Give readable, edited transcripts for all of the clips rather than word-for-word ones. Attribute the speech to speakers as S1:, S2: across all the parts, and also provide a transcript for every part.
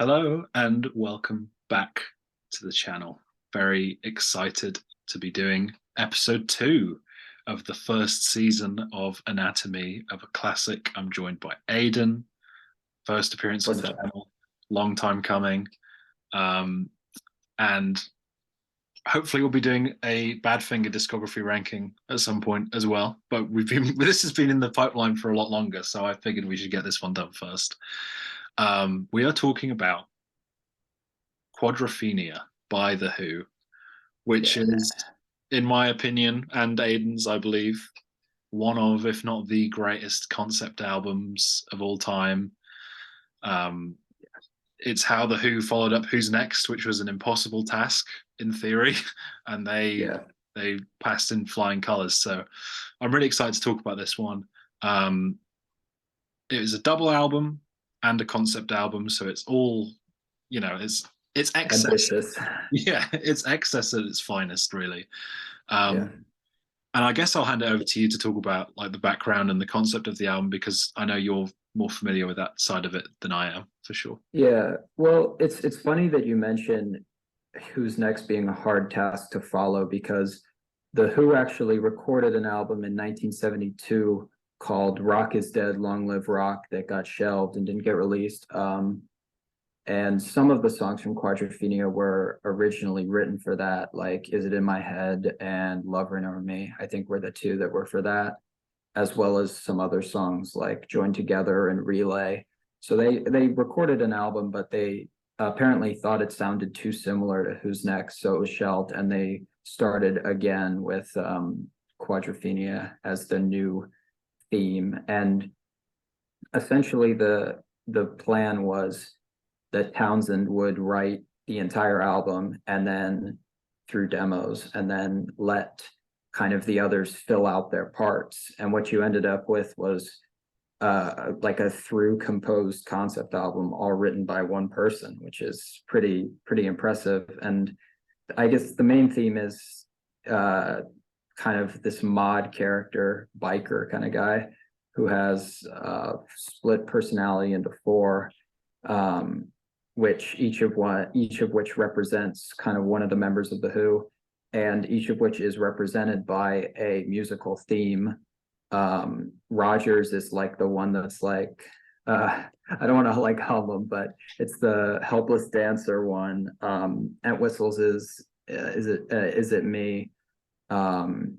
S1: Hello and welcome back to the channel. Very excited to be doing episode 2 of the first season of Anatomy of a Classic. I'm joined by Aidan, first appearance on
S2: What's
S1: the
S2: up?
S1: channel, long time coming. Um, and hopefully we'll be doing a Badfinger discography ranking at some point as well. But this has been in the pipeline for a lot longer, so I figured we should get this one done first. We are talking about Quadrophenia by The Who, which
S2: Yeah,
S1: is, in my opinion, and Aidan's, I believe, one of, if not the greatest concept albums of all time. Um, it's how The Who followed up Who's Next, which was an impossible task in theory, and they
S2: yeah,
S1: they passed in flying colors. So I'm really excited to talk about this one. Um, it was a double album and a concept album, so it's all, it's excess.
S2: ambitious.
S1: Yeah, it's excess at its finest, really.
S2: Yeah,
S1: Um, and I guess I'll hand it over to you to talk about like the background and the concept of the album because I know you're more familiar with that side of it than I am, for sure.
S2: yeah. Well, it's funny that you mention Who's Next being a hard task to follow because the Who actually recorded an album in 1972 called "Rock Is Dead, Long Live Rock" that got shelved and didn't get released. And some of the songs from Quadrophenia were originally written for that, like "Is It in My Head" and "Love Reign Over Me." I think were the two that were for that, as well as some other songs like Join Together and Relay. So they recorded an album, but they apparently thought it sounded too similar to Who's Next, so it was shelved, and they started again with Quadrophenia as the new theme. And essentially the plan was that Townsend would write the entire album and then through demos and then let kind of the others fill out their parts. And what you ended up with was like a through composed concept album all written by one person, which is pretty impressive. And I guess the main theme is kind of this mod character, biker kind of guy who has split personality into four, um, which each of which represents kind of one of the members of the Who, and each of which is represented by a musical theme. Rogers is like the one that's like I don't want to like hum them, but it's the helpless dancer one. Whistles is it me? Um,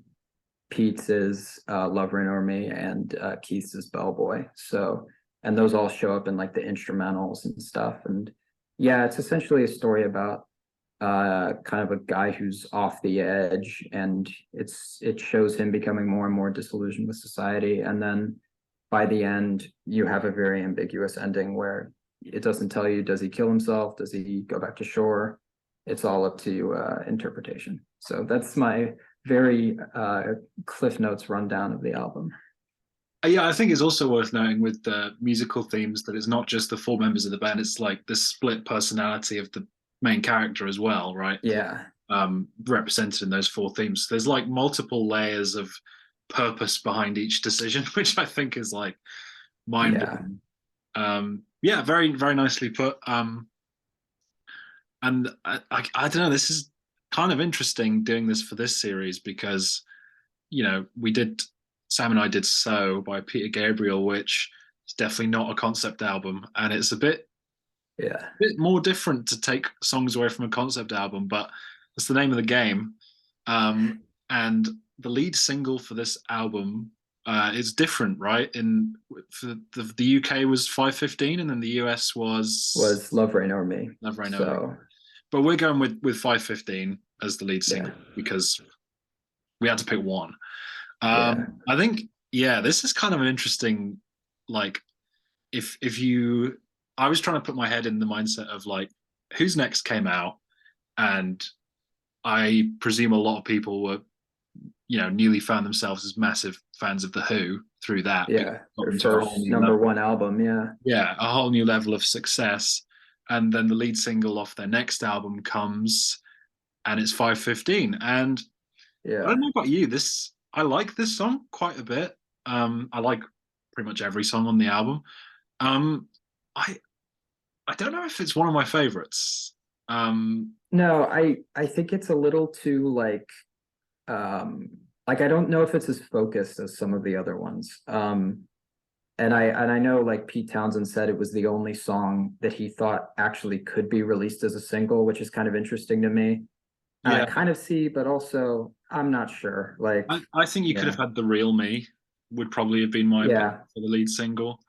S2: Pete's is Love Reign Over Me, and Keith's is Bellboy. So, and those all show up in like the instrumentals and stuff. And yeah, it's essentially a story about kind of a guy who's off the edge, and it shows him becoming more and more disillusioned with society. And then by the end, you have a very ambiguous ending where it doesn't tell you, does he kill himself? Does he go back to shore? It's all up to interpretation. So that's my very Cliff Notes rundown of the album.
S1: Yeah, I think it's also worth noting with the musical themes that it's not just the four members of the band, it's like the split personality of the main character as well, right?
S2: Yeah,
S1: Represented in those four themes. There's like multiple layers of purpose behind each decision, which I think is like mind
S2: yeah,
S1: blowing. Yeah, very, very nicely put. And I don't know, this is kind of interesting doing this for this series because, we did, Sam and I did So by Peter Gabriel, which is definitely not a concept album. And it's a
S2: yeah,
S1: bit more different to take songs away from a concept album, but that's the name of the game. And the lead single for this album is different, right? In for the UK was 515, and then the US was
S2: was Love Reign Over Me.
S1: Love Right Over.
S2: So
S1: But we're going with 515 as the lead
S2: yeah,
S1: single because we had to pick one.
S2: yeah,
S1: I think, yeah, this is kind of an interesting, like, if you, I was trying to put my head in the mindset of like, Who's Next came out, and I presume a lot of people were, newly found themselves as massive fans of The Who through that because
S2: yeah.
S1: it got
S2: Their
S1: them to a whole
S2: first
S1: new
S2: number
S1: level.
S2: one album. Yeah,
S1: Yeah, a whole new level of success. And then the lead single off their next album comes and it's 515. And I don't
S2: yeah,
S1: know about you, I like this song quite a bit. I like pretty much every song on the album. Um, I I don't know if it's one of my favorites. Um,
S2: No, I think it's a little too um I don't know if it's as focused as some of the other ones. And I know like Pete Townsend said it was the only song that he thought actually could be released as a single, which is kind of interesting to me. And I
S1: yeah,
S2: kind of see, but also I'm not sure. Like,
S1: I think you could have
S2: yeah,
S1: had The Real Me, would probably have been my pick
S2: yeah,
S1: for the lead single.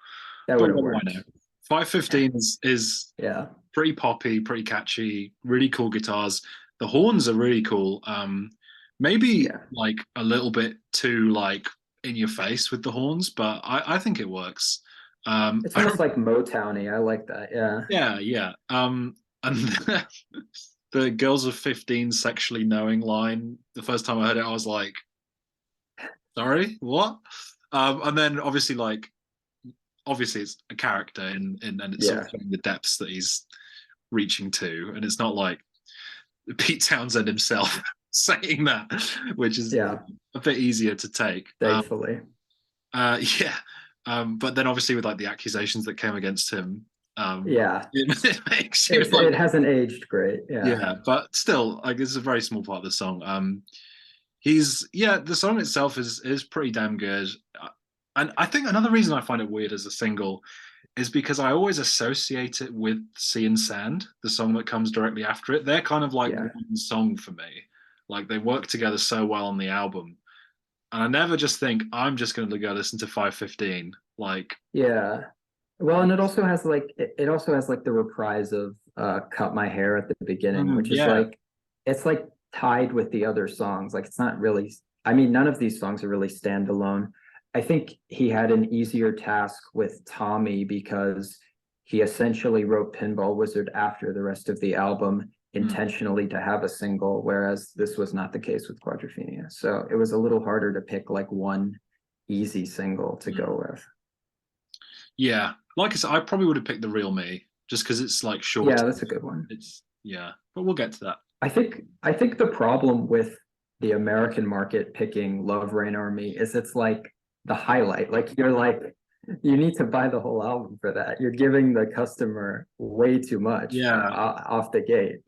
S2: that would
S1: But
S2: have
S1: what do I
S2: worked.
S1: know? 515 is
S2: Yeah,
S1: pretty poppy, pretty catchy, really cool guitars. The horns are really cool. Maybe
S2: yeah.
S1: like a little bit too like in your face with the horns, but I think it works.
S2: It's
S1: I
S2: almost
S1: remember,
S2: like Motowny. I like that. Yeah.
S1: yeah, yeah. And the girls of 15 sexually knowing line, the first time I heard it, I was like, sorry, what? And then obviously it's a character and it's sort of
S2: Yeah.
S1: showing the depths that he's reaching to, and it's not like Pete Townsend himself saying that, which is
S2: Yeah.
S1: a bit easier to take.
S2: Thankfully.
S1: Yeah, but then obviously with like the accusations that came against him,
S2: Yeah.
S1: it makes you like,
S2: It hasn't aged great. Yeah.
S1: yeah, but still, like it's a very small part of the song. He's yeah, the song itself is pretty damn good. And I think another reason I find it weird as a single is because I always associate it with Sea and Sand, the song that comes directly after it. They're kind of like
S2: Yeah.
S1: one song for me. Like they work together so well on the album. And I never just think I'm just going to go listen to 515. Like,
S2: Yeah. Well, and it also has like it also has like the reprise of Cut My Hair at the beginning, which is
S1: yeah,
S2: like it's like tied with the other songs. Like it's not really, I mean, none of these songs are really standalone. I think he had an easier task with Tommy because he essentially wrote Pinball Wizard after the rest of the album
S1: mm,
S2: intentionally to have a single, whereas this was not the case with Quadrophenia. So it was a little harder to pick like one easy single to
S1: mm.
S2: go with.
S1: Yeah. Like I said, I probably would have picked The Real Me just because it's like short.
S2: Yeah, that's a good one.
S1: It's, yeah, but we'll get to that.
S2: I think the problem with the American market picking Love Rain Army is it's like the highlight. Like you're like you need to buy the whole album for that. You're giving the customer way too much
S1: Yeah.
S2: off the gate.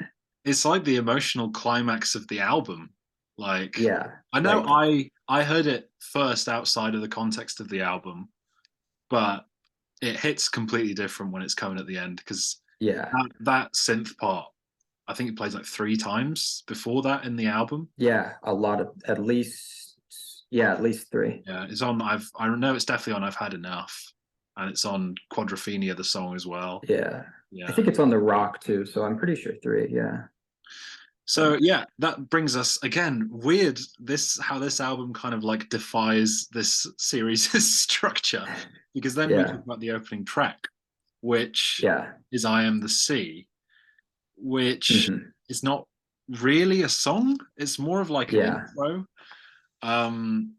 S1: It's like the emotional climax of the album. Like
S2: Yeah,
S1: I know
S2: like
S1: I heard it first outside of the context of the album, but it hits completely different when it's coming at the end because
S2: yeah,
S1: that synth part, I think it plays like three times before that in the album.
S2: yeah, a lot of at least yeah, at least three.
S1: Yeah, it's on. I know it's definitely on. I've had enough, and it's on Quadrophenia, the song as well.
S2: Yeah, I
S1: Yeah.
S2: think it's on the Rock too, so I'm pretty sure three. Yeah,
S1: So
S2: but
S1: yeah, that brings us again. Weird. This how this album kind of like defies this series' structure, because then we
S2: yeah,
S1: talk about the opening track, which
S2: yeah,
S1: is "I Am the Sea," which
S2: hmm
S1: is not really a song. It's more of like an
S2: yeah.
S1: intro. Um,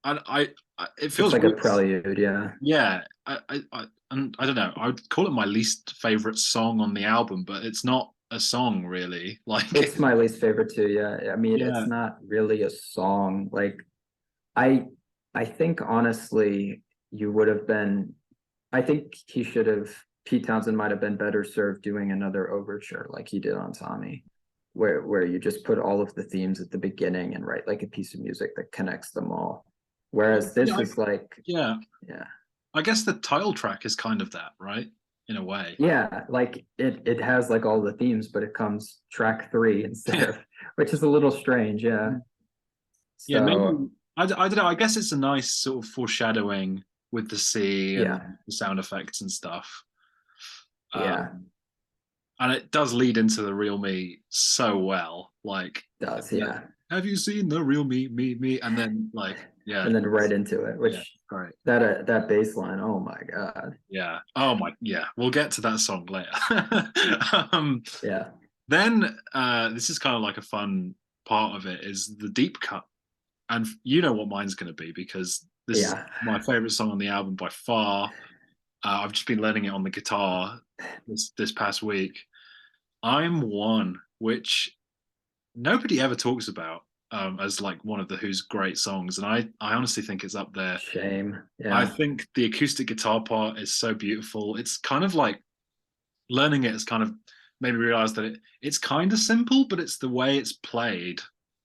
S1: and it
S2: It's
S1: feels
S2: like a
S1: weird.
S2: prelude. Yeah.
S1: Yeah, and I don't know. I would call it my least favorite song on the album, but it's not a song really. Like,
S2: It's my least favorite too. Yeah. I mean, it's
S1: yeah,
S2: not really a song. Like I I think honestly you would have been I think he should have Pete Townsend might have been better served doing another overture like he did on Tommy, where you just put all of the themes at the beginning and write like a piece of music that connects them all. Whereas
S1: yeah,
S2: this is like,
S1: yeah.
S2: yeah.
S1: I guess the title track is kind of that, right? In a way.
S2: Yeah, like it has like all the themes, but it comes track three instead
S1: Yeah,
S2: of, which is a little strange. Yeah.
S1: yeah.
S2: So
S1: Maybe I don't know. I guess it's a nice sort of foreshadowing with the sea and
S2: yeah,
S1: the sound effects and stuff.
S2: yeah,
S1: Um, and it does lead into the real me so well. Like,
S2: does
S1: yeah,
S2: yeah.
S1: have you seen the real me, me, me? And then like, yeah,
S2: And then right into it,
S1: yeah,
S2: which
S1: great.
S2: that bass line, oh my God.
S1: Yeah. Oh my. Yeah. We'll get to that song later. um,
S2: Yeah,
S1: then this is kind of like a fun part of it is the deep cut, and you know what mine's going to be because this is
S2: yeah.
S1: my favorite song on the album by far. I've just been learning it on the guitar this past week. I'm One, which nobody ever talks about as like one of the Who's great songs, and I honestly think it's up there.
S2: Shame.
S1: I
S2: Yeah.
S1: think the acoustic guitar part is so beautiful. It's kind of like learning it has kind of made me realize that it's kind of simple, but it's the way it's played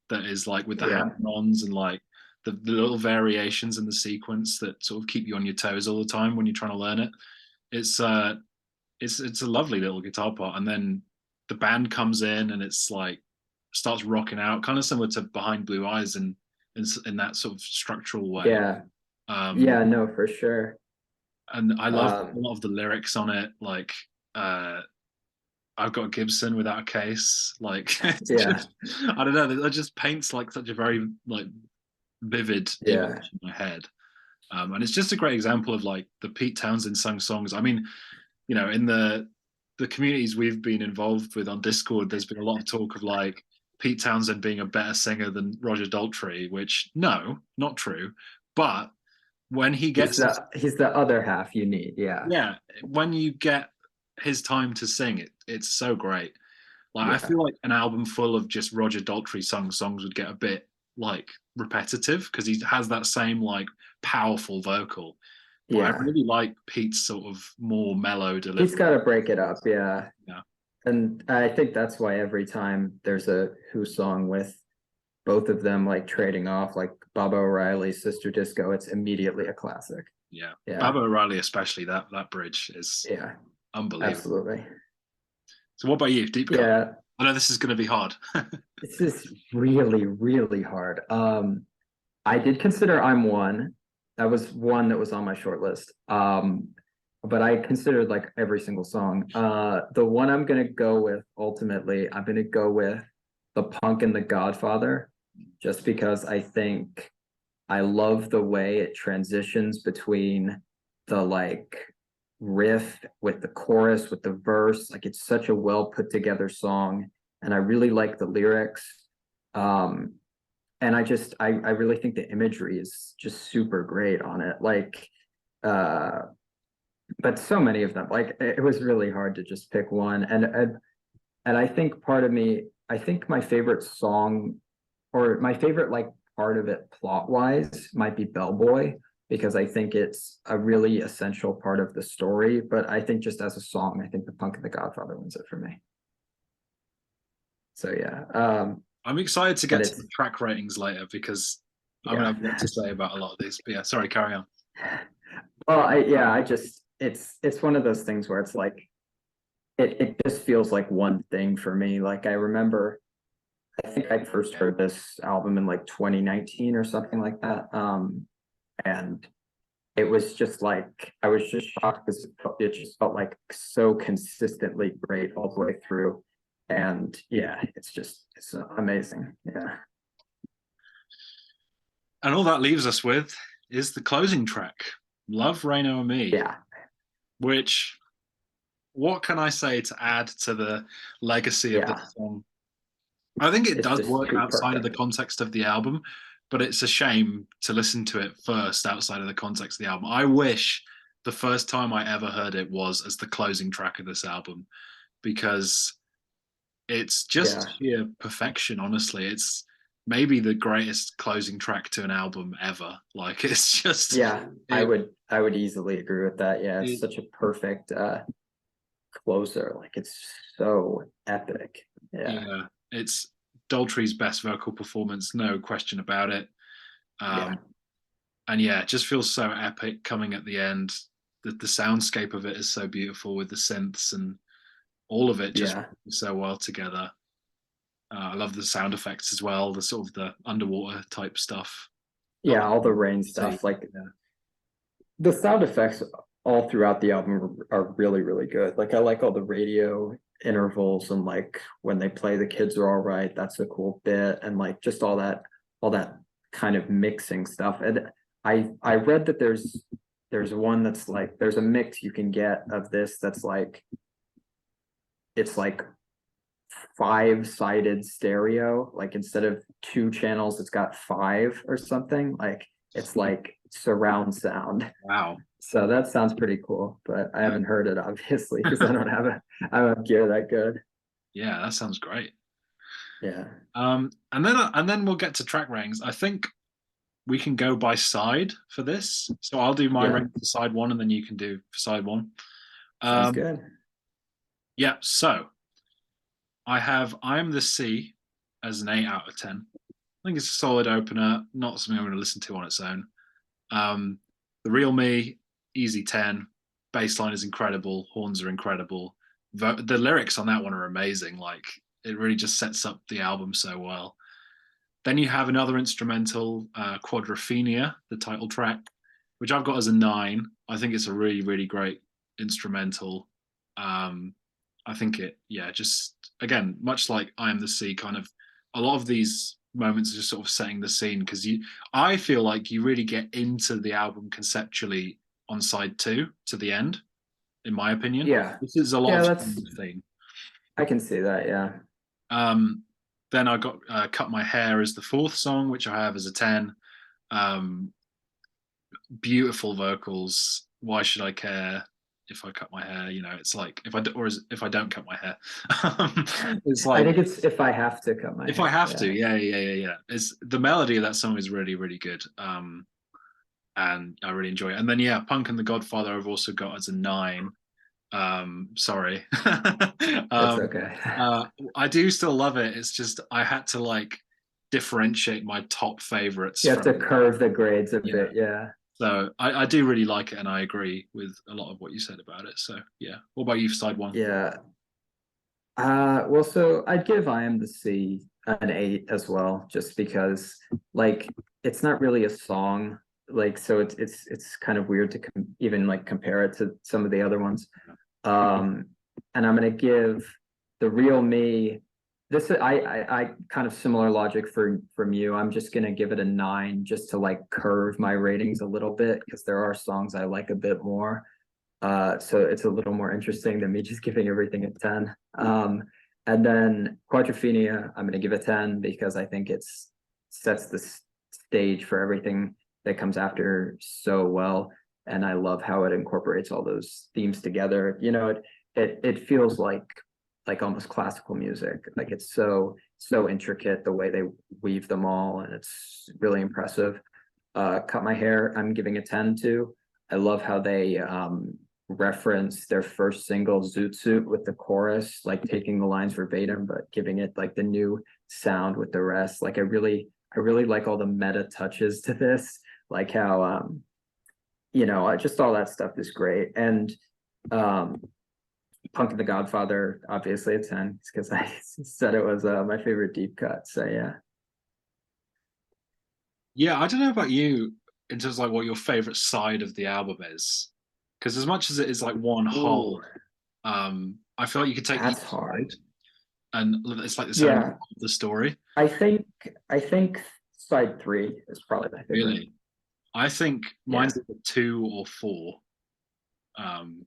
S1: that is like with the
S2: Yeah,
S1: hand-ons and like the little variations in the sequence that sort of keep you on your toes all the time when you're trying to learn it. It's it's a lovely little guitar part, and then the band comes in and it's like starts rocking out, kind of similar to Behind Blue Eyes in that sort of structural way.
S2: yeah,
S1: Um,
S2: yeah, no, for sure.
S1: and I love a
S2: Um,
S1: lot of the lyrics on it, like uh, I've got Gibson without a case. Like it's
S2: yeah,
S1: just, I don't know, that just paints like such a very like vivid
S2: yeah,
S1: image in my head. And it's just a great example of like the Pete Townsend sung songs. I mean, you know, in the communities we've been involved with on Discord, there's been a lot of talk of like Pete Townsend being a better singer than Roger Daltrey, which no, not true. But when he
S2: he's
S1: gets
S2: the other half you need. Yeah,
S1: yeah, when you get his time to sing it, it's so great. Like I
S2: yeah,
S1: feel like an album full of just Roger Daltrey sung songs would get a bit like repetitive because he has that same like powerful vocal. But I
S2: yeah.
S1: really like Pete's sort of more mellow
S2: He's
S1: delivery.
S2: got to break it up. Yeah,
S1: Yeah,
S2: and I think that's why every time there's a Who song with both of them like trading off, like Baba O'Reilly's Sister Disco, it's immediately a classic.
S1: yeah.
S2: Yeah,
S1: Baba O'Reilly, especially that bridge is
S2: yeah,
S1: unbelievable.
S2: absolutely.
S1: So what about you, Deep Cut?
S2: Yeah,
S1: I know this is going to be hard.
S2: this is really, really hard. I did consider I'm One. That was one that was on my short list. But I considered like every single song. The one I'm gonna go with ultimately, I'm gonna go with The Punk and the Godfather, just because I think I love the way it transitions between the like riff with the chorus with the verse. Like it's such a well put together song, and I really like the lyrics. Um, and I really think the imagery is just super great on it. Like, uh, but so many of them. Like it was really hard to just pick one. And I think part of me, I think my favorite song or my favorite like part of it plot wise might be Bellboy because I think it's a really essential part of the story. But I think just as a song, I think The Punk and the Godfather wins it for me. So yeah,
S1: I'm excited to
S2: but
S1: get to
S2: it's
S1: the track ratings later because I'm gonna
S2: yeah.
S1: have a lot to say about a lot of these. But yeah, sorry, carry on.
S2: Well, I just it's one of those things where it's like it just feels like one thing for me. Like I remember I think I first heard this album in like 2019 or something like that. And it was just like I was just shocked because it just felt like so consistently great all the way through. And yeah, it's amazing. Yeah.
S1: And all that leaves us with is the closing track, Love, Reno and Me,
S2: Yeah.
S1: which what can I say to add to the legacy of
S2: Yeah.
S1: this song? I think it
S2: It's
S1: does
S2: just
S1: work
S2: too
S1: outside of the
S2: perfect.
S1: context of the album, but it's a shame to listen to it first outside of the context of the album. I wish the first time I ever heard it was as the closing track of this album because it's just
S2: Yeah.
S1: sheer perfection, honestly. It's maybe the greatest closing track to an album ever. Like it's just
S2: Yeah.
S1: it,
S2: I would easily agree with that. Yeah, it's
S1: it
S2: such a perfect closer. Like it's so epic. Yeah.
S1: yeah, it's Daltrey's best vocal performance, no question about it.
S2: Yeah.
S1: Um, and yeah, it just feels so epic coming at the end. The soundscape of it is so beautiful with the synths and all of it just
S2: Yeah.
S1: so well together. I love the sound effects as well, the sort of the underwater type stuff. I
S2: Yeah.
S1: love
S2: All the
S1: the
S2: rain
S1: sea.
S2: stuff. Like
S1: Yeah.
S2: the sound effects all throughout the album are really, really good. Like I like all the radio intervals and like when they play The Kids Are All Right, that's a cool bit. And like just all that kind of mixing stuff. And I read that there's one that's like there's a mix you can get of this that's like it's like five-sided stereo. Like instead of two channels, it's got five or something. Like it's like surround sound.
S1: Wow.
S2: So that sounds pretty cool, but I
S1: Yeah.
S2: haven't heard it obviously because I don't have gear that good.
S1: Yeah, that sounds great.
S2: Yeah.
S1: And then we'll get to track rankings. I think we can go by side for this. So I'll do my
S2: Yeah.
S1: rank for side one, and then you can do for side one.
S2: Sounds
S1: Um,
S2: good.
S1: Yeah, so I have I'm the Sea as an 8 out of 10. I think it's a solid opener, not something I'm going to listen to on its own. Um, the Real Me, easy 10. Bassline is incredible. Horns are incredible. The lyrics on that one are amazing. Like it really just sets up the album so well. Then you have another instrumental, Quadrophenia, the title track, which I've got as a 9. I think it's a really, really great instrumental. I think yeah, just again, much like I Am the Sea, kind of a lot of these moments are just sort of setting the scene because I feel like you really get into the album conceptually on side 2 to the end, in my opinion.
S2: Yeah.
S1: This is a lot
S2: Yeah,
S1: of
S2: that's
S1: theme.
S2: I can see that, yeah.
S1: Um, then I got Cut My Hair as the fourth song, which I have as a 10. Um, Beautiful vocals. Why should I care if I cut my hair? You know, it's like if I don't cut my hair. It's
S2: I
S1: like
S2: think it's if I have to cut my
S1: if I
S2: hair.
S1: have to,
S2: Yeah.
S1: yeah. It's the melody of that song is really, really good. And I really enjoy it. And then yeah, Punk and the Godfather I've also got as a 9. Sorry.
S2: It's
S1: um,
S2: okay.
S1: I do still love it. It's just I had to like differentiate my top favorites
S2: You have to
S1: from
S2: curve the grades a
S1: yeah.
S2: bit, yeah.
S1: So I do really like it, and I agree with a lot of what you said about it. So yeah, what about you for side one?
S2: Yeah. Well, so I'd give I Am the Sea an 8 as well, just because like it's not really a song, like so it's kind of weird to even like compare it to some of the other ones. Um, and I'm gonna give The Real Me. I kind of similar logic from you. I'm just gonna give it a 9 just to like curve my ratings a little bit because there are songs I like a bit more. So it's a little more interesting than me just giving everything a 10. And then Quadrophenia, I'm going to give a 10 because I think it's sets the stage for everything that comes after so well. And I love how it incorporates all those themes together. You know, it feels like almost classical music. Like it's so intricate the way they weave them all, and it's really impressive. Cut My Hair, I'm giving a 10 to. I love how they reference their first single Zoot Suit with the chorus, like taking the lines verbatim, but giving it like the new sound with the rest. Like I really like all the meta touches to this, like how just all that stuff is great. And um Punk and the Godfather, obviously a 10, because I said it was my favorite deep cut. So yeah.
S1: Yeah, I don't know about you in terms of like what your favorite side of the album is, because as much as it is like one
S2: Ooh,
S1: whole, I feel like you could take each
S2: that's hard.
S1: side and it's like its own part
S2: Yeah,
S1: of the story.
S2: I think I think side 3 is probably my favorite.
S1: Really, I think mine's
S2: Yeah.
S1: either 2 or 4. Um,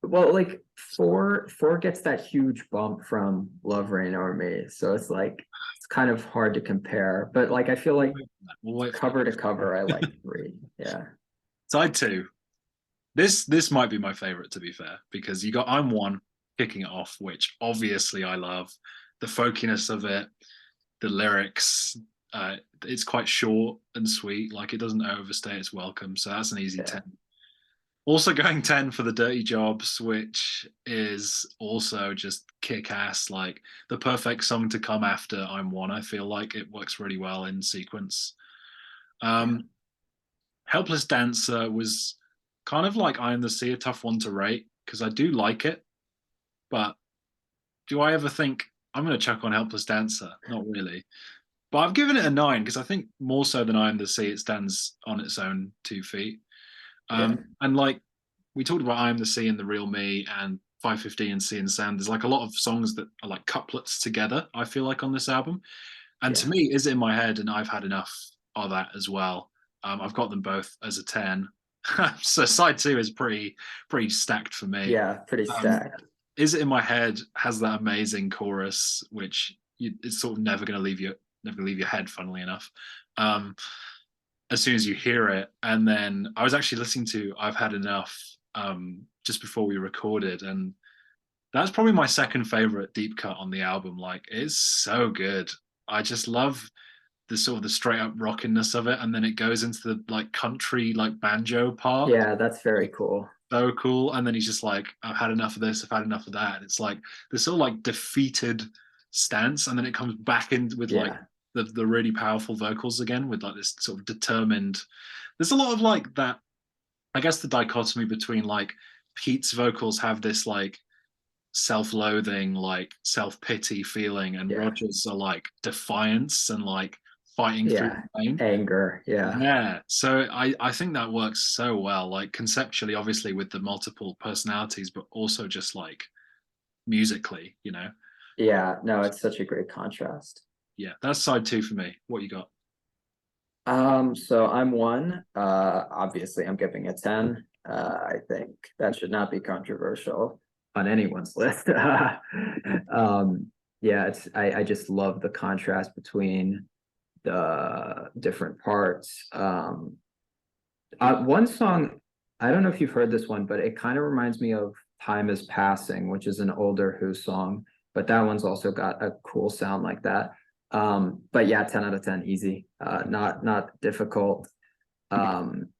S2: Well, like four gets that huge bump from Love Reign Over Me. So it's like it's kind of hard to compare. But like I feel
S1: we'll
S2: like
S1: wait for that. We'll wait for
S2: cover to
S1: that.
S2: cover, I like 3. Yeah.
S1: Side 2. This might be my favorite to be fair because you got I'm One kicking it off, which obviously I love the folkiness of it, the lyrics. It's quite short and sweet, like it doesn't overstay its welcome, so that's an easy
S2: Yeah.
S1: 10. Also going 10 for the Dirty Jobs, which is also just kick ass, like the perfect song to come after I'm One. I feel like it works really well in sequence.
S2: Yeah.
S1: Um, Helpless Dancer was kind of like I Am the Sea, a tough one to rate because I do like it, but do I ever think I'm going to chuck on Helpless Dancer? Not really. But I've given it a 9 because I think more so than I Am the Sea, it stands on its own 2 feet.
S2: Yeah.
S1: And like we talked about I Am the Sea and The Real Me and 515 and Sea and Sand, there's like a lot of songs that are like couplets together, I feel like on this album. And to
S2: Yeah.
S1: me, Is It in My Head and I've Had Enough are that as well. I've got them both as a 10. So side 2 is pretty stacked for me.
S2: Yeah. Pretty
S1: Um,
S2: stacked.
S1: Is It in My Head has that amazing chorus, which it's sort of never gonna leave your head, funnily enough. Um, as soon as you hear it. And then I was actually listening to I've Had Enough just before we recorded, and that's probably my second favorite deep cut on the album. Like it's so good. I just love the sort of the straight up rockiness of it, and then it goes into the like country like banjo part.
S2: Yeah, that's very cool.
S1: so cool. And then he's just like, I've had enough of this, I've had enough of that. And it's like this sort of like defeated stance, and then it comes back in with like
S2: Yeah,
S1: the really powerful vocals again with like this sort of determined. There's a lot of like that. I guess the dichotomy between like Pete's vocals have this like self-loathing, like self-pity feeling, and
S2: yeah,
S1: Rogers are like defiance and like fighting through
S2: yeah.
S1: the pain.
S2: Anger, yeah.
S1: Yeah, so I think that works so well, like conceptually, obviously with the multiple personalities, but also just like musically, you know.
S2: Yeah, no, it's such a great contrast.
S1: Yeah, that's side two for me. What you got?
S2: So I'm one. Obviously I'm giving it 10. I think that should not be controversial on anyone's list. Yeah, I just love the contrast between the different parts. One song, I don't know if you've heard this one, but it kind of reminds me of Time is Passing, which is an older Who song, but that one's also got a cool sound like that. But yeah, 10 out of 10, easy. Not difficult. Um,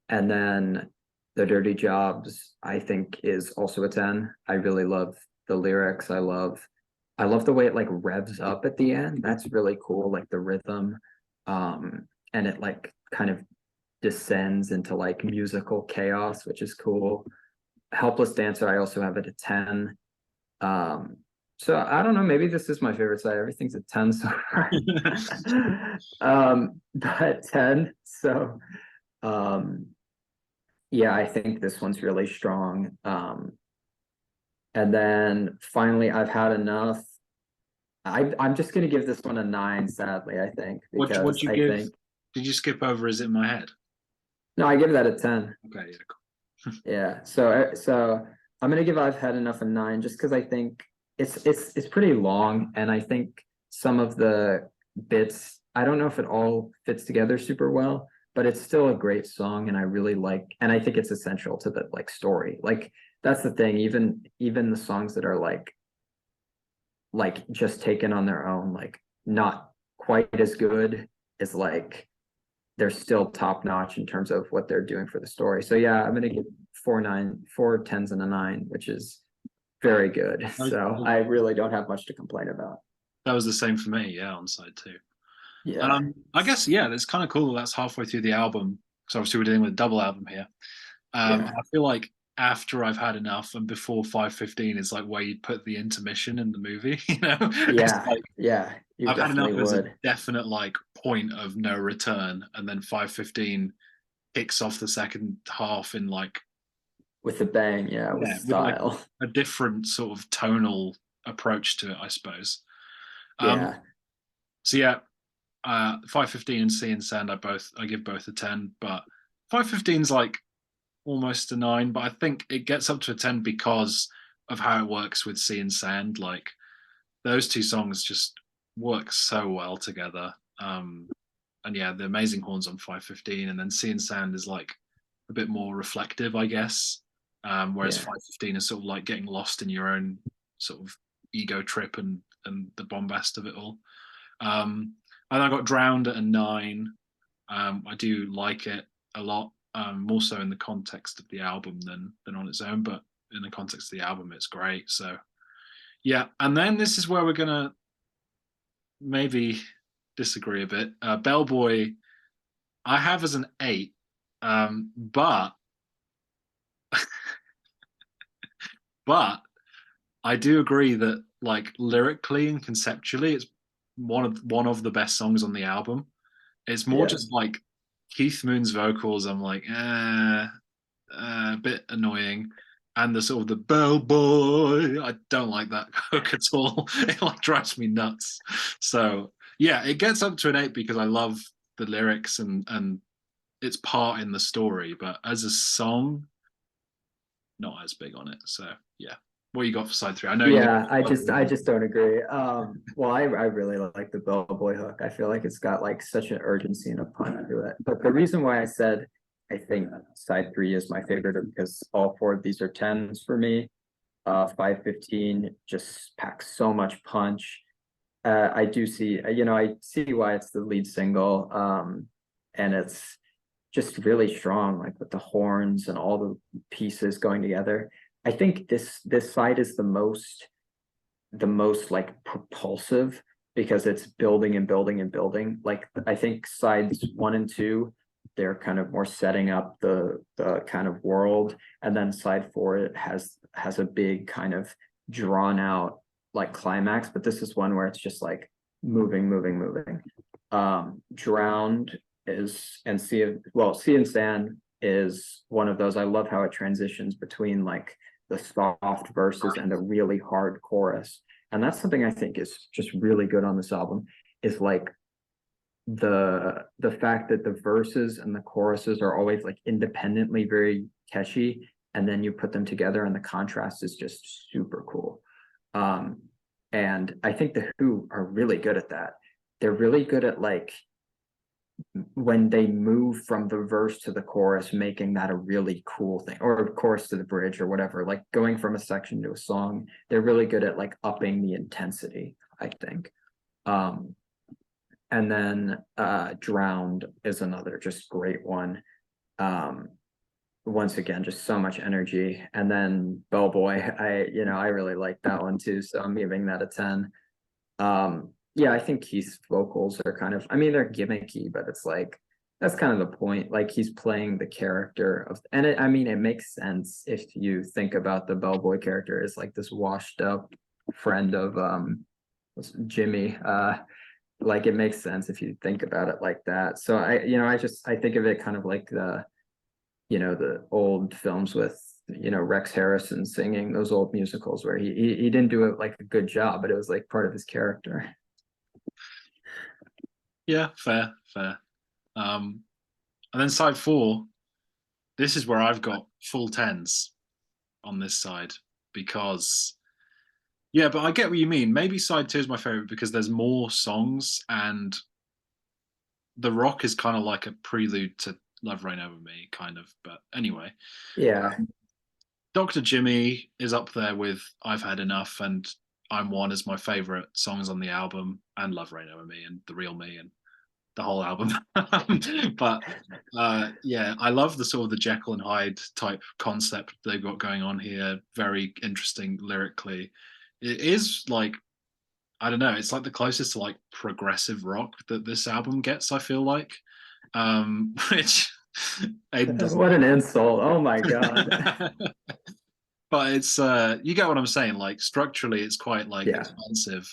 S2: and then The Dirty Jobs, I think, is also a 10. I really love the lyrics. I love the way it like revs up at the end. That's really cool, like the rhythm. And it like kind of descends into like musical chaos, which is cool. Helpless Dancer, I also have it at 10. Um, so I don't know, maybe this is my favorite side. Everything's a 10 so far. But 10. So um yeah, I think this one's really strong. And then finally I've had enough. I'm just gonna give this one a 9, sadly, I think,
S1: What
S2: because
S1: you
S2: I
S1: give?
S2: think
S1: Did you skip over? Is it in my head?
S2: no, I give that a 10.
S1: Okay, yeah,
S2: Yeah, so I'm gonna give I've had enough a 9 just because I think it's pretty long, and I think some of the bits, I don't know if it all fits together super well, but it's still a great song, and I really like, and I think it's essential to the like story. Like that's the thing, even the songs that are like just taken on their own, like not quite as good as like they're still top notch in terms of what they're doing for the story. So yeah, I'm gonna give 4 and a 9, which is very good.
S1: cool.
S2: So I really don't have much to complain about.
S1: That was the same for me. Yeah, on side two.
S2: Yeah,
S1: I guess yeah, it's kind of cool. That's halfway through the album. So obviously we're dealing with a double album here.
S2: yeah,
S1: I feel like after I've had enough and before 5:15 is like where you put the intermission in the movie. You know, it's
S2: yeah,
S1: like
S2: yeah. You
S1: I've had enough
S2: definitely
S1: as a
S2: would
S1: definite like point of no return, and then 5:15 kicks off the second half in like
S2: with a bang. Yeah, with
S1: yeah, with like
S2: style.
S1: a different sort of tonal approach to it, I suppose. Um,
S2: Yeah,
S1: so yeah, 5:15 and Sea and Sand, I give both a 10, but 5:15 is like almost a 9, but I think it gets up to a 10 because of how it works with Sea and Sand. Like those two songs just work so well together. And yeah, the amazing horns on 5:15, and then Sea and Sand is like a bit more reflective, I guess. Whereas
S2: yeah,
S1: 5:15 is sort of like getting lost in your own sort of ego trip and the bombast of it all. And I got Drowned at a 9. I do like it a lot, more so in the context of the album than on its own. But in the context of the album, it's great. So yeah, and then this is where we're gonna maybe disagree a bit. Bellboy, I have as an 8, but but I do agree that like lyrically and conceptually, it's one of the best songs on the album. It's more
S2: yeah,
S1: just like Keith Moon's vocals. I'm like, a bit annoying, and the sort of the bellboy. I don't like that hook at all. It like drives me nuts. So yeah, it gets up to an 8 because I love the lyrics and its part in the story. But as a song, not as big on it. So yeah, what you got for side three? I know you.
S2: yeah. I just don't agree. Well, I really like the Bellboy hook. I feel like it's got like such an urgency and a punch to it. But the reason why I said I think side three is my favorite are because all four of these are 10s for me. 5:15 just packs so much punch. I do see, I see why it's the lead single. And it's just really strong, like with the horns and all the pieces going together. I think this side is the most like propulsive because it's building and building and building. Like I think sides one and two, they're kind of more setting up the kind of world, and then side four it has a big kind of drawn out like climax. But this is one where it's just like moving, moving, moving. Drowned is and Sea and Sand is one of those. I love how it transitions between like the soft verses and the really hard chorus. And that's something I think is just really good on this album, is like the fact that the verses and the choruses are always like independently very catchy, and then you put them together and the contrast is just super cool. And I think the Who are really good at that. They're really good at like when they move from the verse to the chorus, making that a really cool thing, or chorus to the bridge or whatever, like going from a section to a song. They're really good at like upping the intensity, I think. And then Drowned is another just great one. Once again, just so much energy. And then Bellboy, I really like that one too, so I'm giving that a 10. Yeah, I think Keith's vocals are kind of, I mean, they're gimmicky, but it's like that's kind of the point. Like he's playing the character of, and I mean, it makes sense if you think about the Bellboy character as like this washed up friend of Jimmy. Like it makes sense if you think about it like that. So I think of it kind of like the old films with Rex Harrison singing, those old musicals where he didn't do it like a good job, but it was like part of his character.
S1: Yeah, fair, fair. And then side four, this is where I've got full tens on this side because yeah, but I get what you mean. Maybe side two is my favorite because there's more songs and the rock is kind of like a prelude to Love Reign Over Me, kind of. But anyway,
S2: Yeah,
S1: Dr. Jimmy is up there with I've Had Enough and I'm One as my favorite songs on the album, and Love Reign Over Me and The Real Me and the whole album. But yeah, I love the sort of the Jekyll and Hyde type concept they've got going on here. Very interesting lyrically. It is like I don't know, it's like the closest to like progressive rock that this album gets, I feel like. Which Aidan doesn't.
S2: what an insult! Oh my god.
S1: But it's you get what I'm saying. Like structurally, it's quite like
S2: Yeah,
S1: expensive,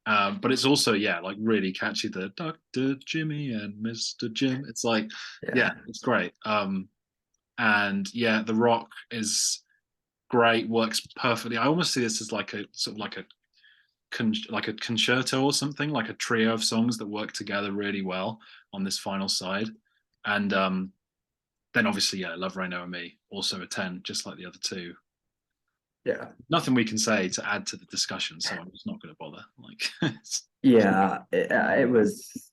S1: but it's also yeah, like really catchy. The Dr. Jimmy and Mr. Jim. It's like yeah,
S2: yeah,
S1: it's great. And yeah, the rock is great. Works perfectly. I almost see this as like a sort of like a concerto or something, like a trio of songs that work together really well on this final side. And then obviously yeah, Love Reign Over Me also a 10, just like the other two.
S2: yeah.
S1: Nothing we can say to add to the discussion, so I'm just not going to bother. Like,
S2: Yeah, it was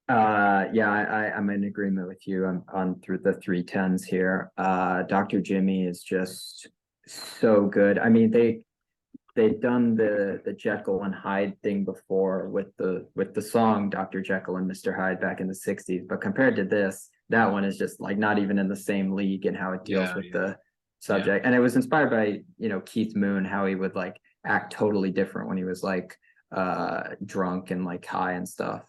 S2: yeah, I'm in agreement with you on through the 310s here. Dr. Jimmy is just so good. I mean, they've done the Jekyll and Hyde thing before with the song Dr. Jekyll and Mr. Hyde back in the 60s, but compared to this, that one is just like not even in the same league in how it deals
S1: yeah,
S2: with
S1: yeah,
S2: the
S1: yeah,
S2: subject. And it was inspired by, Keith Moon, how he would like act totally different when he was like drunk and like high and stuff.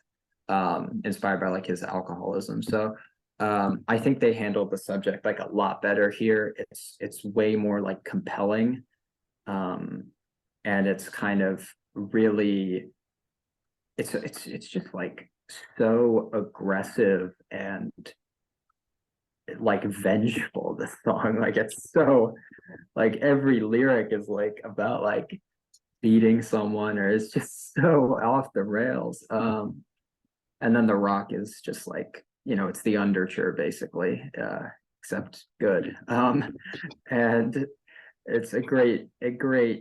S2: Inspired by like his alcoholism. So I think they handled the subject like a lot better here. It's way more like compelling. And it's kind of really it's just like so aggressive and like vengeful, this song. Like it's so like every lyric is like about like beating someone, or it's just so off the rails. And then the rock is just like, it's the underture basically, except good. And it's a great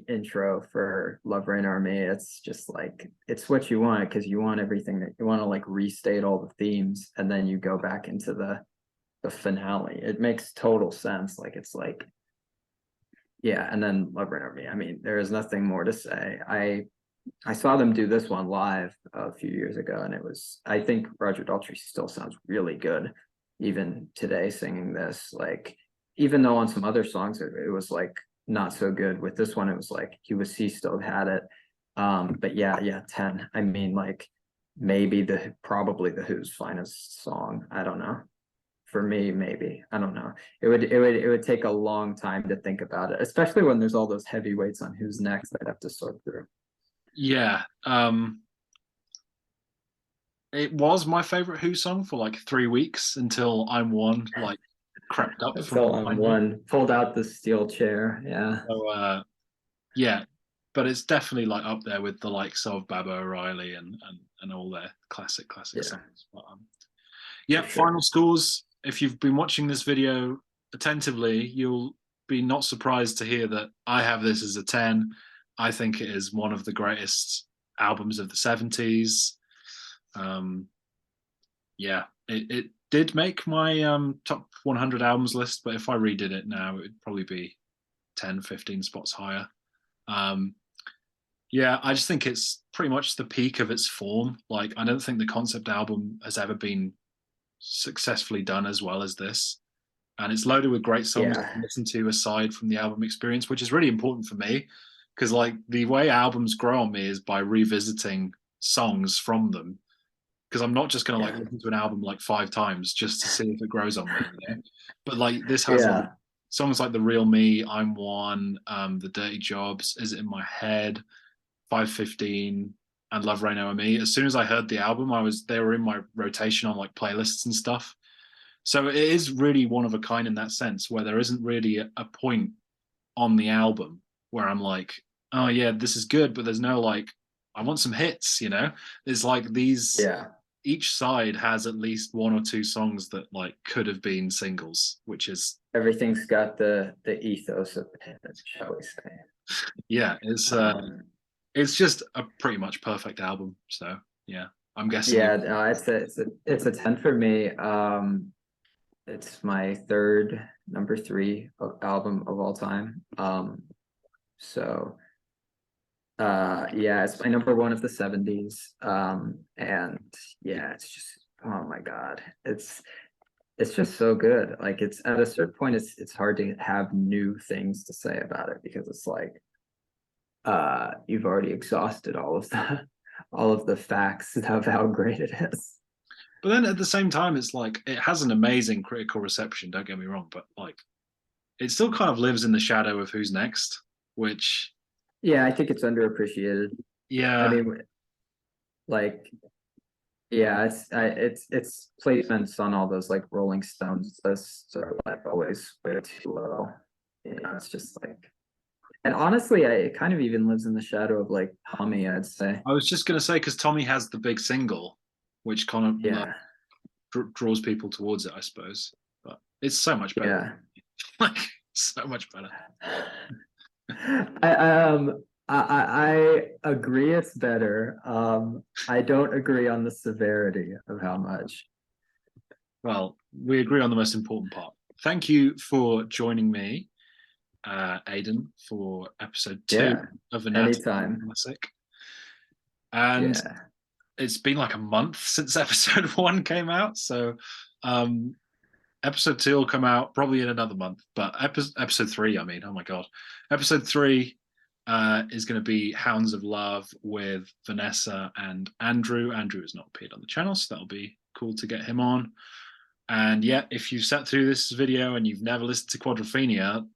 S2: intro for Love Reign Army. It's just like it's what you want, because you want everything that you want to like restate all the themes, and then you go back into the finale. It makes total sense. Like it's like yeah, and then Love Reign Army. I mean, there is nothing more to say. I saw them do this one live a few years ago, and I think Roger Daltrey still sounds really good. even today singing this. Like, even though on some other songs it was like not so good, with this one it was like he still had it. But yeah, 10. I mean, like, maybe probably the Who's finest song. I don't know. For me, maybe. I don't know. It would take a long time to think about it, especially when there's all those heavyweights on Who's Next I'd have to sort through.
S1: Yeah. It was my favorite Who song for like 3 weeks until I'm One like crept up
S2: That's
S1: from
S2: all on
S1: behind me.
S2: one. Pulled out the steel chair. Yeah.
S1: So yeah, but it's definitely like up there with the likes of Baba O'Reilly and all their classic
S2: Yeah,
S1: songs. But,
S2: for
S1: yeah, final
S2: sure.
S1: scores. If you've been watching this video attentively, you'll be not surprised to hear that I have this as a 10. I think it is one of the greatest albums of the 70s. Um, yeah, it did make my top 100 albums list, but if I redid it now, it would probably be 10, 15 spots higher. Um, yeah, I just think it's pretty much the peak of its form. Like, I don't think the concept album has ever been successfully done as well as this. And it's loaded with great songs to
S2: Yeah.
S1: listen to aside from the album experience, which is really important for me. Because, like, the way albums grow on me is by revisiting songs from them. Because I'm not just going to like
S2: Yeah.
S1: listen to an album like 5 times just to see if it grows on me, you know? But like, this has like
S2: Yeah.
S1: songs like The Real Me, I'm One, The Dirty Jobs, Is It in My Head, 515, and Love Rain Over Me. As soon as I heard the album, they were in my rotation on like playlists and stuff. So it is really one of a kind in that sense, where there isn't really a point on the album where I'm like, oh yeah, this is good, but there's no like, I want some hits, you know? There's like these,
S2: Yeah.
S1: each side has at least one or two songs that like could have been singles, which is,
S2: Everything's got the ethos of it, shall we say.
S1: yeah,
S2: Um,
S1: it's just a pretty much perfect album. So yeah, I'm guessing you.
S2: yeah, no, it's a 10 for me. It's my third number three album of all time. So yeah, it's my number one of the 70s. And yeah, it's just, oh my God. It's just so good. Like, it's at a certain point, it's hard to have new things to say about it, because it's like you've already exhausted all of the facts of how great it is.
S1: But then at the same time, it's like it has an amazing critical reception. Don't get me wrong, but like it still kind of lives in the shadow of Who's Next, which
S2: Yeah, I think it's underappreciated. I
S1: yeah,
S2: mean, like, yeah, it's placements on all those like Rolling Stones lists are like always way too low. You know, it's just like, and honestly, it kind of even lives in the shadow of like Tommy, I'd say.
S1: I was just gonna say because Tommy has the big single, which kind of
S2: Yeah,
S1: draws people towards it, I suppose. But it's so much better,
S2: yeah.
S1: like so much better.
S2: I agree it's better. I don't agree on the severity of how much.
S1: Well, we agree on the most important part. Thank you for joining me, Aidan, for episode two
S2: Yeah,
S1: of Anatomy
S2: anytime.
S1: Classic. And
S2: Yeah,
S1: it's been like a month since episode one came out, so um, episode two will come out probably in another month. But episode three, I mean, oh my god, episode three is going to be Hounds of Love with Vanessa and Andrew. Andrew has not appeared on the channel, so that'll be cool to get him on. And yeah, if you've sat through this video and you've never listened to Quadrophenia,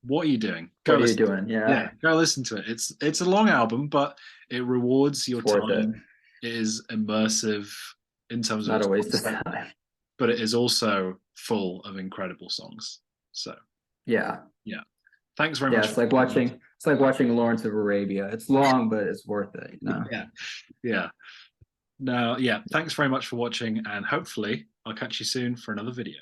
S1: what are you doing? Go
S2: what are you
S1: listen to it.
S2: doing?
S1: Yeah,
S2: Yeah,
S1: go listen to it. It's a long album, but it rewards your
S2: it's worth it.
S1: time. It is immersive in terms
S2: It's
S1: of
S2: not
S1: its
S2: a waste of
S1: concept,
S2: time.
S1: but it is also full of incredible songs. So
S2: Yeah,
S1: yeah, thanks very
S2: yeah.
S1: much
S2: It's
S1: for
S2: like
S1: watching.
S2: watching Lawrence of Arabia. It's long, but it's worth it. You know.
S1: Yeah, yeah. No, yeah. Thanks very much for watching, and hopefully I'll catch you soon for another video.